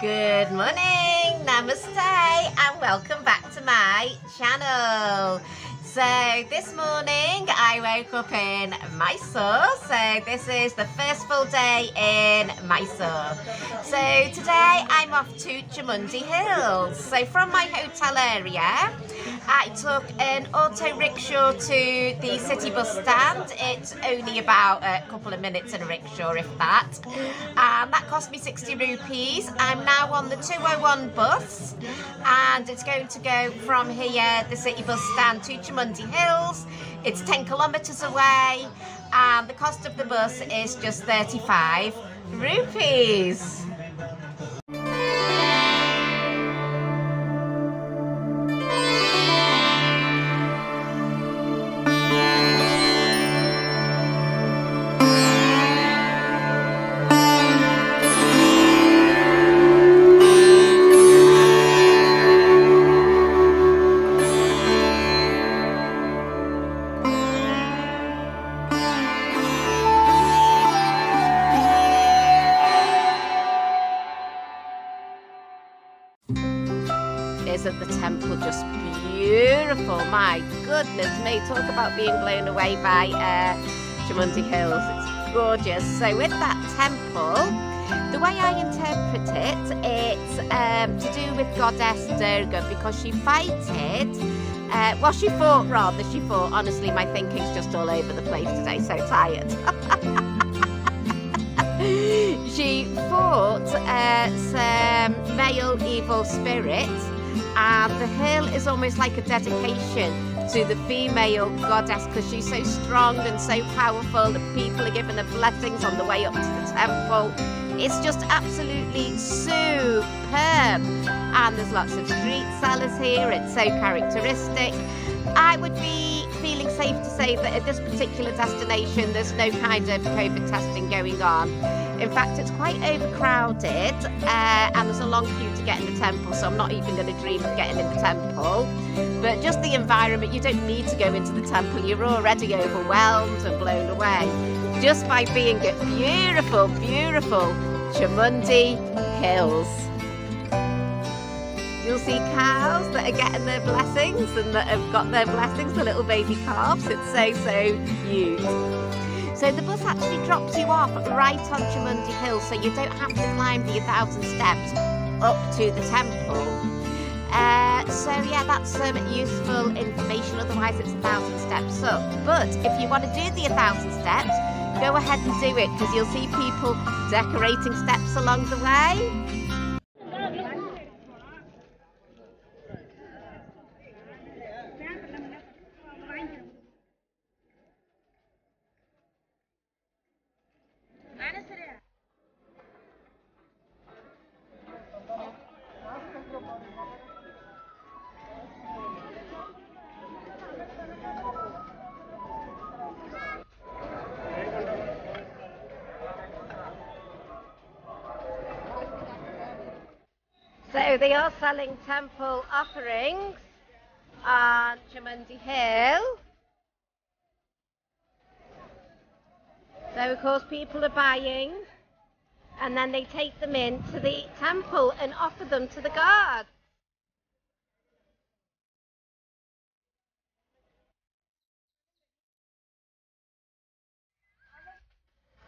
Good morning, namaste, and welcome back to my channel. So this morning I woke up in Mysore, so this is the first full day in Mysore. So today I'm off to Chamundi Hills. So from my hotel area I took an auto rickshaw to the city bus stand. It's only about a couple of minutes in a rickshaw, if that. And that cost me 60 rupees. I'm now on the 201 bus and it's going to go from here, the city bus stand, to Chamundi Hills. It's 10 kilometers away and the cost of the bus is just 35 rupees. Isn't the temple just beautiful? My goodness me, talk about being blown away by Chamundi Hills. It's gorgeous. So with that temple, the way I interpret it, it's to do with goddess Durga, because she fighted, well, she fought, honestly, my thinking's just all over the place today, so tired. She fought some male evil spirits, and the hill is almost like a dedication to the female goddess, because she's so strong and so powerful. The people are given her blessings on the way up to the temple. It's just absolutely superb, and there's lots of street sellers here. It's so characteristic. I would be feeling safe to say that at this particular destination there's no kind of COVID testing going on. In fact, it's quite overcrowded and there's a long queue to get in the temple, so I'm not even going to dream of getting in the temple. But just the environment, you don't need to go into the temple, you're already overwhelmed and blown away just by being at beautiful, beautiful Chamundi Hills. You'll see cows that are getting their blessings and that have got their blessings, the little baby calves. It's so, so cute. So the bus actually drops you off right on Chamundi Hills, so you don't have to climb the 1,000 steps up to the temple. So yeah, that's some useful information, otherwise it's 1,000 steps up. But if you want to do the 1,000 steps, go ahead and do it, because you'll see people decorating steps along the way. So they are selling temple offerings on Chamundi Hill. So of course people are buying and then they take them into the temple and offer them to the god.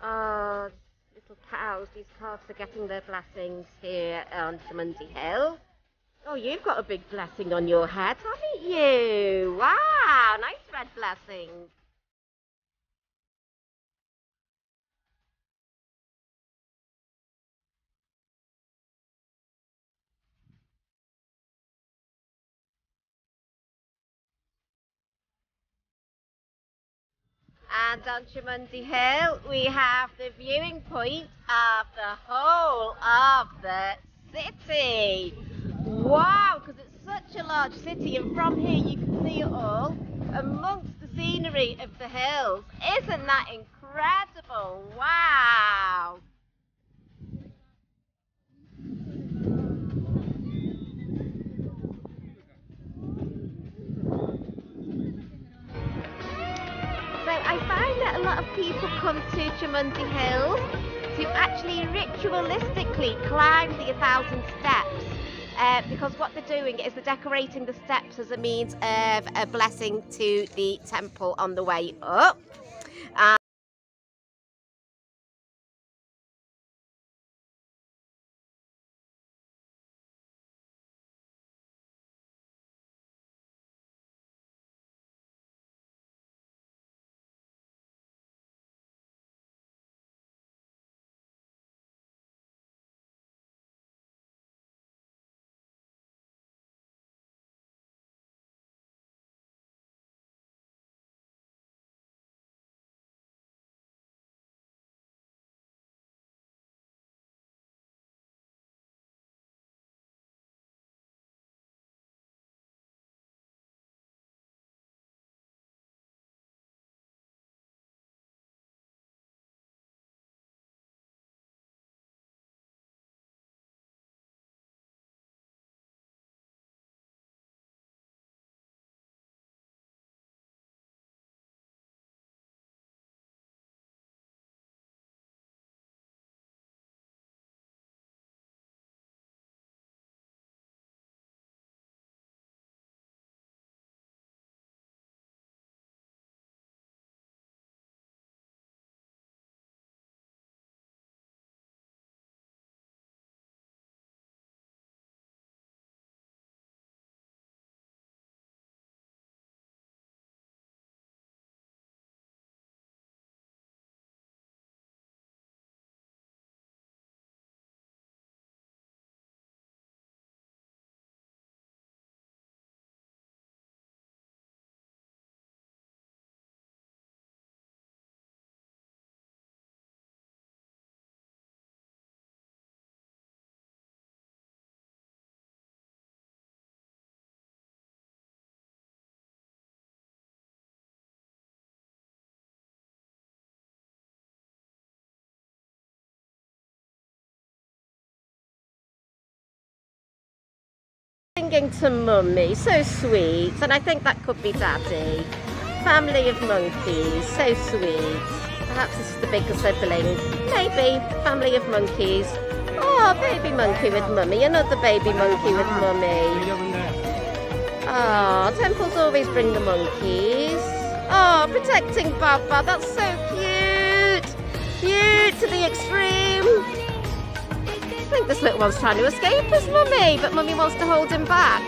Oh, little cows, these calves are getting their blessings here on Chamundi Hill. Oh, you've got a big blessing on your head, haven't you? Wow, nice red blessing. And on Chamundi Hill, we have the viewing point of the whole of the city. Wow, because it's such a large city, and from here you can see it all amongst the scenery of the hills. Isn't that incredible? Wow. So I find that a lot of people come to Chamundi Hills to actually ritualistically climb the 1,000 steps. Because what they're doing is they're decorating the steps as a means of a blessing to the temple on the way up. Singing to Mummy, so sweet, and I think that could be Daddy. Family of monkeys, so sweet. Perhaps this is the bigger sibling. Maybe. Family of monkeys. Oh, baby monkey with Mummy, another baby monkey with Mummy. Oh, temples always bring the monkeys. Oh, protecting Baba, that's so cute. Cute to the extreme. I think this little one's trying to escape his Mummy, but Mummy wants to hold him back.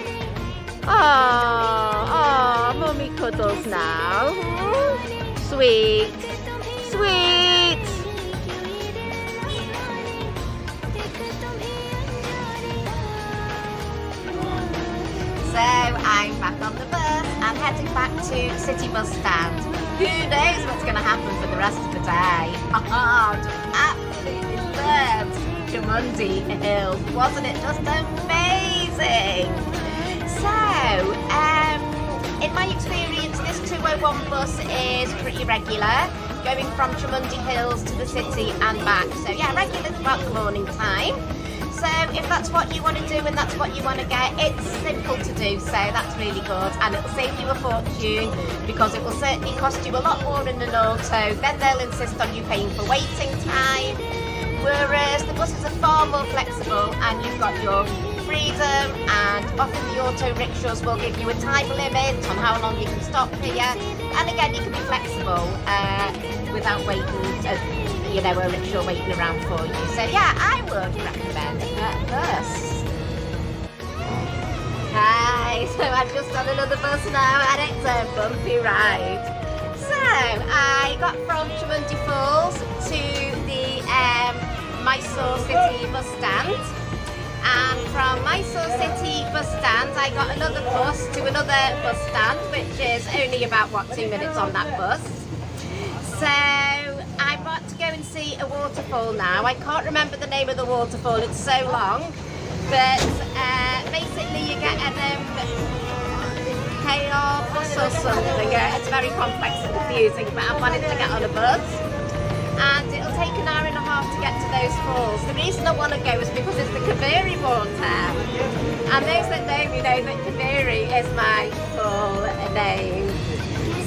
Oh, Mummy cuddles now. Sweet, sweet. So I'm back on the bus and heading back to City Bus Stand. Who knows what's going to happen for the rest of the day? Absolutely loved Chamundi Hills. Wasn't it just amazing? So, in my experience, this 201 bus is pretty regular, going from Chamundi Hills to the city and back. So yeah, regular throughout the morning time. So if that's what you want to do and that's what you want to get, it's simple to do, so that's really good, and it'll save you a fortune because it will certainly cost you a lot more in an auto. Then they'll insist on you paying for waiting time, whereas the buses are far more flexible and you've got your freedom, and often the auto rickshaws will give you a time limit on how long you can stop here, and again you can be flexible without waiting, you know, a rickshaw waiting around for you. So yeah, I would recommend that bus. Hi, so I've just on another bus now and it's a bumpy ride. So I got from Chamundi Falls to the Mysore City Bus Stand, and from Mysore City Bus Stand I got another bus to another bus stand, which is only about 2 minutes on that bus. So I'm about to go and see a waterfall now. I can't remember the name of the waterfall, it's so long, but basically you get an KR bus or something. It's very complex and confusing, but I wanted to get on a bus, and it'll take an hour and a half to get to those falls. The reason I want to go is because it's the Kaveri water, and those that know me know that Kaveri is my full name.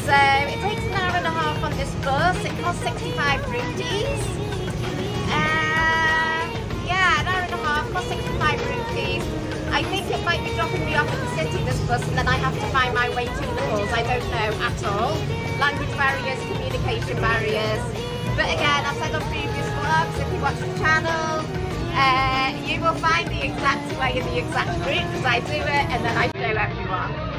So it takes an hour and a half on this bus. It costs 65 rupees. bus and then I have to find my way to the falls. I don't know at all. Language barriers, communication barriers. But again, I've said on previous vlogs, if you watch the channel, you will find the exact way and the exact route, because I do it and then I show everyone.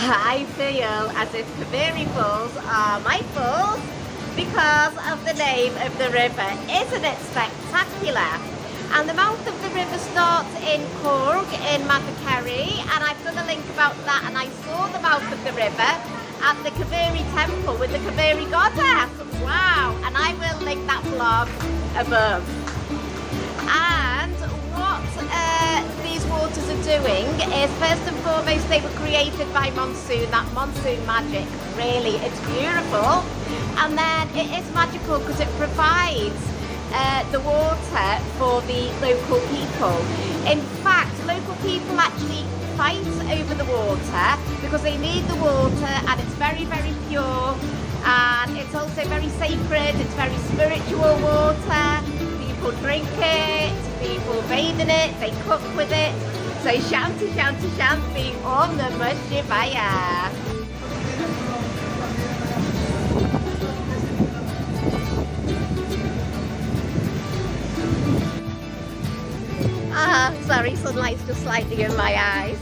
I feel as if Kaveri Falls are my falls because of the name of the river. Isn't it spectacular? And the mouth of the river starts in Cork in Mavakeri, and I've done a link about that, and I saw the mouth of the river at the Kaveri Temple with the Kaveri goddess. Wow! And I will link that vlog above. And what these waters are doing is, first and foremost, they were created by monsoon, that monsoon magic. Really, it's beautiful. And then it is magical because it provides the water for the local people. In fact, local people actually fight over the water because they need the water, and it's very, very pure, and it's also very sacred. It's very spiritual water. People drink it, people bathe in it, they cook with it. So shanty, shanty, shanty, Om Namah Shivaya. Sorry, sunlight's just slightly in my eyes.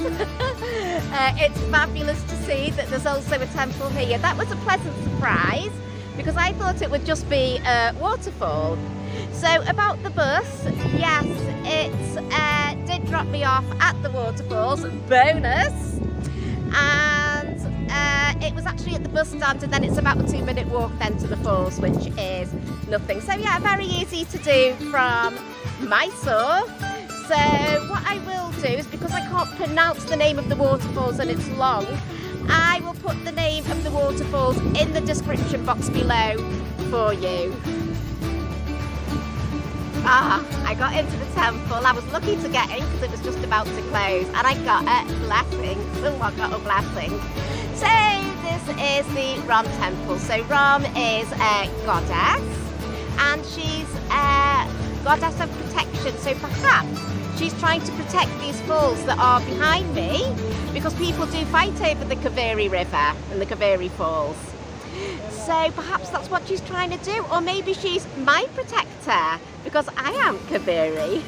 It's fabulous to see that there's also a temple here. That was a pleasant surprise because I thought it would just be a waterfall. So about the bus, yes, it did drop me off at the waterfalls, bonus, and it was actually at the bus stand, and then it's about a 2-minute walk then to the falls, which is nothing. So yeah, very easy to do from Mysore. So what I will do is, because I can't pronounce the name of the waterfalls and it's long, I will put the name of the waterfalls in the description box below for you. I got into the temple. I was lucky to get in because it was just about to close, and I got a blessing. Someone got a blessing. So this is the Rum Temple. So Rum is a goddess, and she's a goddess of protection. So perhaps she's trying to protect these falls that are behind me, because people do fight over the Kaveri River and the Kaveri Falls. So perhaps that's what she's trying to do, or maybe she's my protector because I am Kaveri.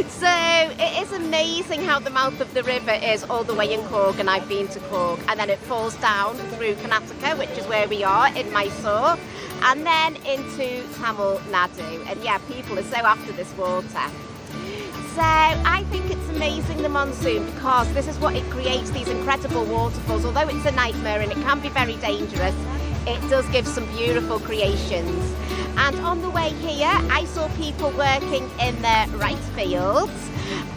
So it is amazing how the mouth of the river is all the way in Cork, and I've been to Cork, and then it falls down through Karnataka, which is where we are in Mysore, and then into Tamil Nadu. And yeah, people are so after this water. So I think it's amazing, the monsoon, because this is what it creates, these incredible waterfalls. Although it's a nightmare and it can be very dangerous, it does give some beautiful creations. And on the way here, I saw people working in the rice fields,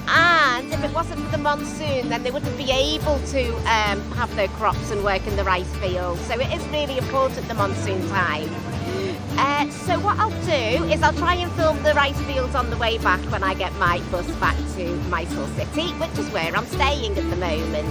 and if it wasn't for the monsoon, then they wouldn't be able to have their crops and work in the rice fields. So it is really important, the monsoon time. So what I'll do is I'll try and film the rice fields on the way back when I get my bus back to Mysore City, which is where I'm staying at the moment.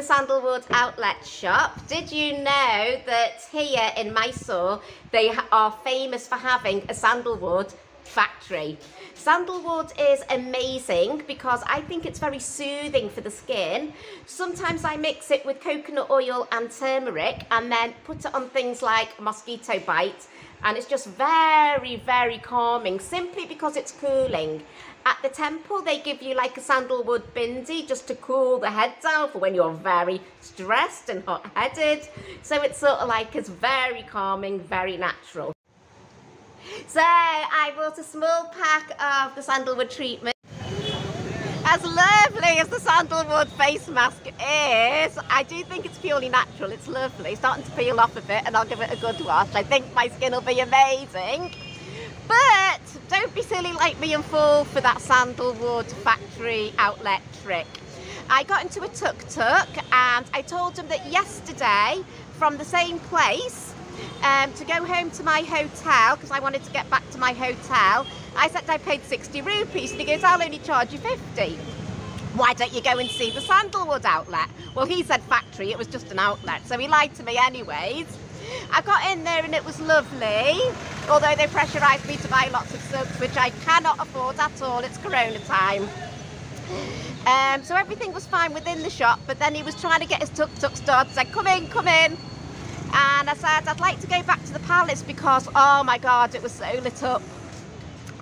Sandalwood outlet shop. Did you know that here in Mysore they are famous for having a sandalwood factory? Sandalwood is amazing because I think it's very soothing for the skin. Sometimes I mix it with coconut oil and turmeric and then put it on things like mosquito bite, and it's just very, very calming simply because it's cooling. At the temple they give you like a sandalwood bindi just to cool the head down for when you're very stressed and hot-headed. So it's sort of like, it's very calming, very natural. So I bought a small pack of the sandalwood treatment. As lovely as the sandalwood face mask is, I do think it's purely natural. It's lovely. It's starting to peel off a bit and I'll give it a good wash. I think my skin will be amazing. But don't be silly like me and fall for that sandalwood factory outlet trick. I got into a tuk-tuk and I told them that yesterday from the same place to go home to my hotel, because I wanted to get back to my hotel, I said I paid 60 rupees and he goes, I'll only charge you 50. Why don't you go and see the sandalwood outlet? Well, he said factory, it was just an outlet, so he lied to me anyways. I got in there and it was lovely, although they pressurised me to buy lots of soaps, which I cannot afford at all. It's Corona time. So everything was fine within the shop, but then he was trying to get his tuk-tuk started. Said, come in, come in. And I said, I'd like to go back to the palace because, oh my God, it was so lit up.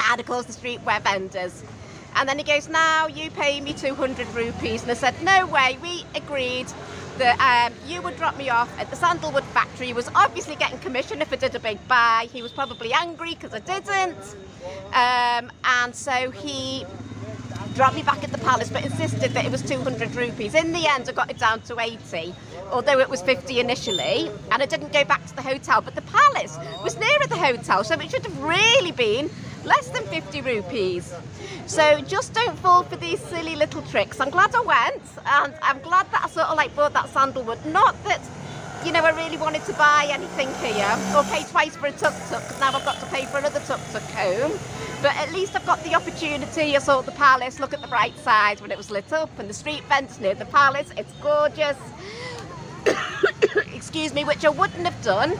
And of course the street were vendors. And then he goes, now you pay me 200 rupees. And I said, no way. We agreed that you would drop me off at the sandalwood factory. He was obviously getting commission if I did a big buy. He was probably angry because I didn't. And so he dropped me back at the palace but insisted that it was 200 rupees. In the end I got it down to 80, although it was 50 initially, and I didn't go back to the hotel, but the palace was nearer the hotel, so it should have really been less than 50 rupees. So just don't fall for these silly little tricks. I'm glad I went, and I'm glad that I sort of like bought that sandalwood. Not that, you know, I really wanted to buy anything here or pay twice for a tuk-tuk, because now I've got to pay for another tuk-tuk home. But at least I've got the opportunity. I saw the palace, look at the bright side when it was lit up, and the street vendors near the palace. It's gorgeous. Excuse me, which I wouldn't have done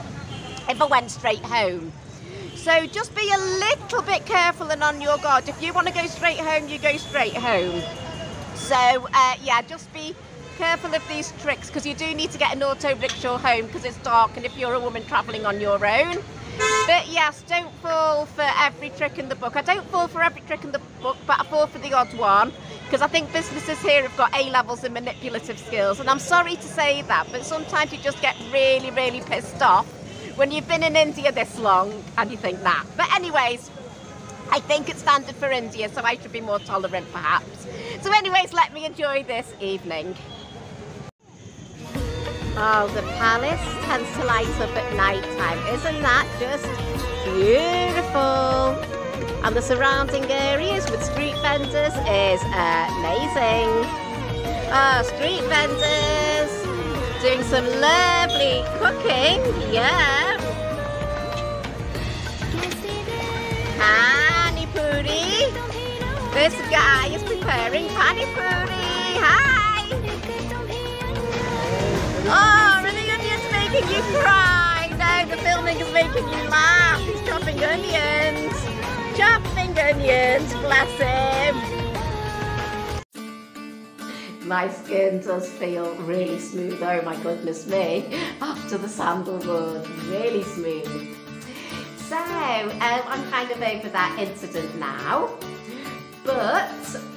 if I went straight home. So just be a little bit careful and on your guard. If you want to go straight home, you go straight home. So yeah, just be careful of these tricks, because you do need to get an auto rickshaw home because it's dark, and if you're a woman travelling on your own. But yes, don't fall for every trick in the book. I don't fall for every trick in the book, but I fall for the odd one, because I think businesses here have got A-levels in manipulative skills, and I'm sorry to say that, but sometimes you just get really, really pissed off when you've been in India this long and you think that. But anyways, I think it's standard for India, so I should be more tolerant perhaps. So anyways, let me enjoy this evening. Oh, the palace tends to light up at night time. Isn't that just beautiful? And the surrounding areas with street vendors is amazing. Oh, street vendors doing some lovely cooking. Yeah. Pani puri. This guy is preparing pani puri. Hi. Oh, are the onions making you cry? No, the filming is making you laugh. He's chopping onions. Chopping onions, bless him. My skin does feel really smooth. Oh my goodness me. After the sandalwood, really smooth. So, I'm kind of over that incident now. But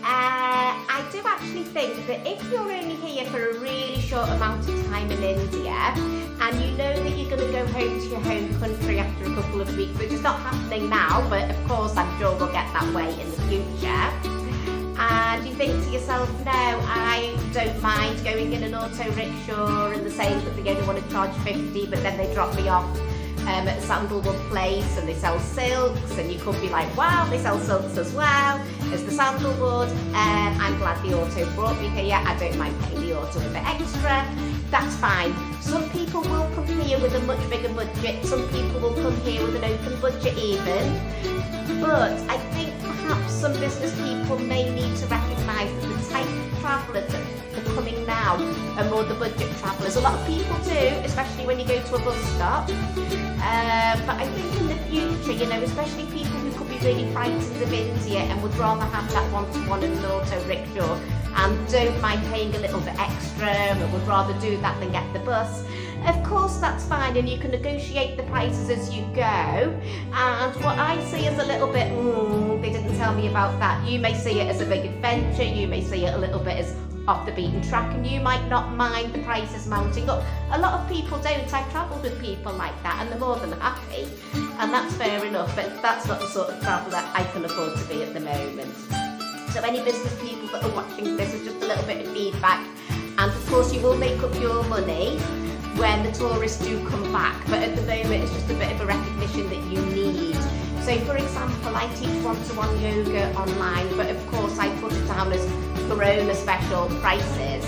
I do actually think that if you're only here for a really short amount of time in India, and you know that you're going to go home to your home country after a couple of weeks, which is not happening now, but of course I'm sure we'll get that way in the future, and you think to yourself, no, I don't mind going in an auto rickshaw and they're saying that they only want to charge 50, but then they drop me off at a sandalwood place and they sell silks, and you could be like, wow, they sell silks as well as the sandalwood. I'm glad the auto brought me here. I don't mind paying the auto a bit extra. That's fine. Some people will come here with a much bigger budget. Some people will come here with an open budget even. But I think perhaps some business people may need to recognise that the type of traveller that the coming now are more the budget travellers. A lot of people do, especially when you go to a bus stop. But I think in the future, you know, especially people who could be really frightened of India and would rather have that one-to-one and an auto rickshaw and don't mind paying a little bit extra and would rather do that than get the bus. Of course, that's fine, and you can negotiate the prices as you go. And what I see as a little bit, they didn't tell me about that. You may see it as a big adventure, you may see it a little bit as off the beaten track, and you might not mind the prices mounting up. A lot of people don't. I've travelled with people like that, and they're more than happy, and that's fair enough, but that's not the sort of travel that I can afford to be at the moment. So any business people that are watching this is just a little bit of feedback, and of course you will make up your money when the tourists do come back, but at the moment it's just a bit of a recognition that you need. So for example, I teach one-to-one yoga online, but of course I put it down as Corona special prices,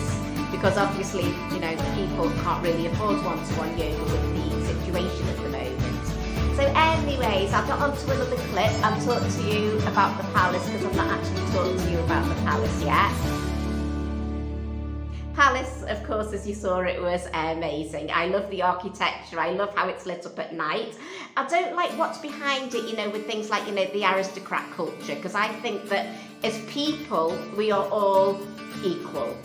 because obviously, you know, people can't really afford one-to-one yoga with the situation at the moment. So anyways, I'll get on to another clip and talk to you about the palace, because I've not actually talked to you about the palace yet. Palace, of course, as you saw, it was amazing. I love the architecture. I love how it's lit up at night. I don't like what's behind it, you know, with things like, you know, the aristocrat culture, because I think that as people, we are all equal.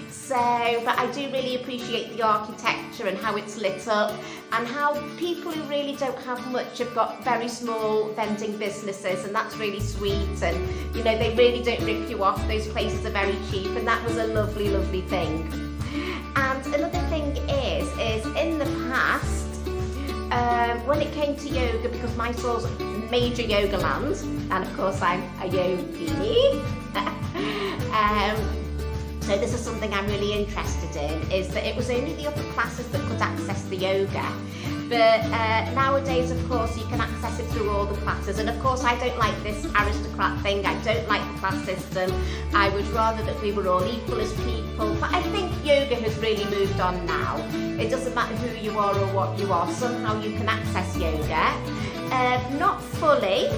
So, but I do really appreciate the architecture and how it's lit up, and how people who really don't have much have got very small vending businesses, and that's really sweet, and you know, they really don't rip you off. Those places are very cheap, and that was a lovely, lovely thing. And another thing is in the past, when it came to yoga, because Mysore's major yoga land, and of course I'm a yogini, so this is something I'm really interested in, is that it was only the upper classes that could access the yoga. But nowadays, of course, you can access it through all the classes. And of course, I don't like this aristocrat thing. I don't like the class system. I would rather that we were all equal as people. But I think yoga has really moved on now. It doesn't matter who you are or what you are. Somehow you can access yoga. Not fully,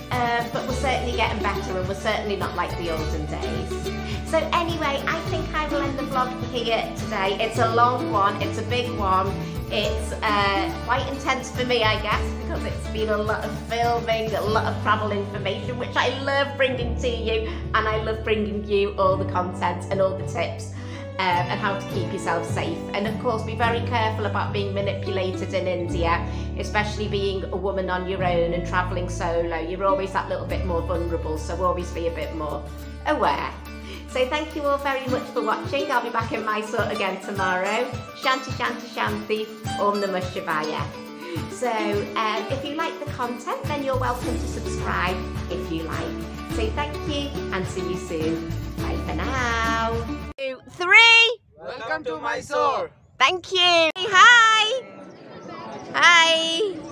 but we're certainly getting better, and we're certainly not like the olden days. So anyway, I think I will end the vlog here today. It's a long one, it's a big one. It's quite intense for me, I guess, because it's been a lot of filming, a lot of travel information, which I love bringing to you, and I love bringing you all the content and all the tips. And how to keep yourself safe, and of course be very careful about being manipulated in India, especially being a woman on your own and travelling solo. You're always that little bit more vulnerable, so always be a bit more aware. So thank you all very much for watching. I'll be back in Mysore again tomorrow. Shanti Shanti Shanti, Om Namah Shivaya. So if you like the content, then you're welcome to subscribe if you like. So thank you, and see you soon. Bye for now. 2, 3. Welcome to Mysore. Thank you. Hi. Hi.